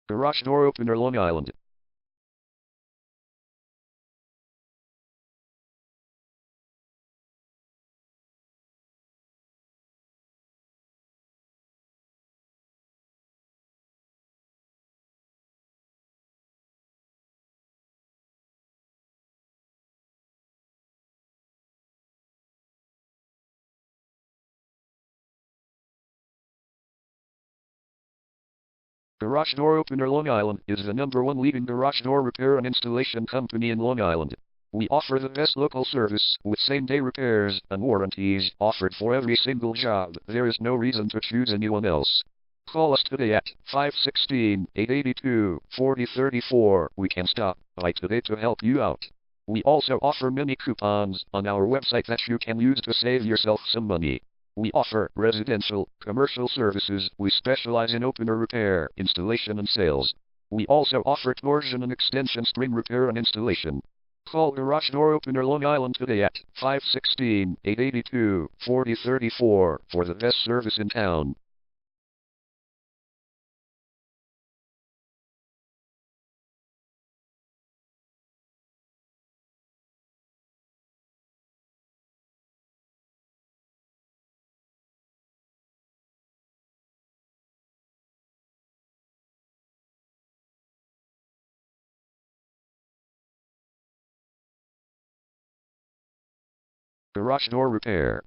Garage door opener, Long Island. Garage Door Opener Long Island is the #1 leading garage door repair and installation company in Long Island. We offer the best local service with same-day repairs and warranties offered for every single job. There is no reason to choose anyone else. Call us today at 516-882-4034. We can stop by today to help you out. We also offer many coupons on our website that you can use to save yourself some money. We offer residential, commercial services. We specialize in opener repair, installation and sales. We also offer torsion and extension string repair and installation. Call Garage Door Opener Long Island today at 516-882-4034 for the best service in town. Garage door repair.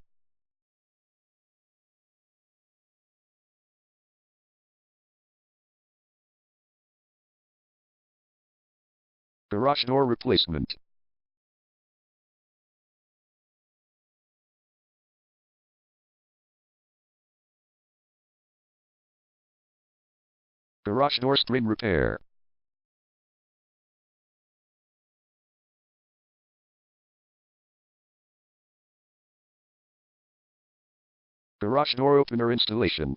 Garage door replacement. Garage door string repair. Garage door opener installation.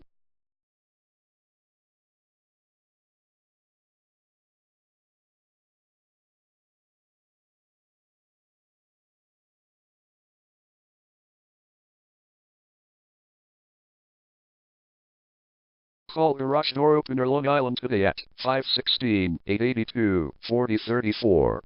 Call Garage Door Opener Long Island today at 516-882-4034.